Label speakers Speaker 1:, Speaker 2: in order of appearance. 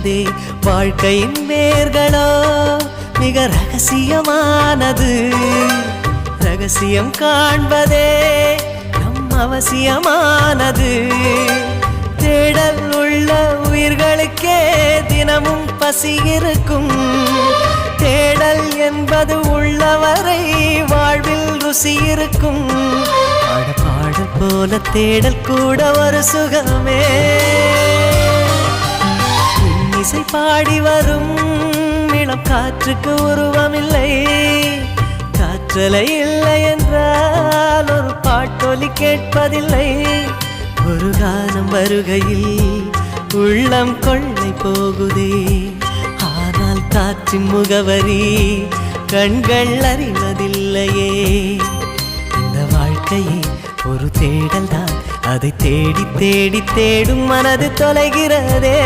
Speaker 1: போகுதே. வாழ்க்கையின் வேர்களோ மிக ரகசியமானது. ரகசியம் காண்பதே நம் அவசியமானது. தேடல் உள்ள உயிர்களுக்கே தினமும் பசி இருக்கும். தேடல் என்பது உள்ளவரை வாழ்வில் ருசி இருக்கும். பாடல் போல தேடல் கூட ஒரு சுகமே. இசை பாடி வரும் இளம் காற்றுக்கு உருவமில்லை. காற்றலை இல்லை என்றால் ஒரு பாட்டொலி கேட்பதில்லை. ஒரு காலம் வருகையில் உள்ளம் கொள்ளை போகுதே. ஆனால் காற்றின் முகவரி கண்கள் அறிவதில்லையே. இந்த வாழ்க்கையே ஒரு தேடல் தான். அதை தேடி தேடி தேடும் மனது தொலைகிறதே.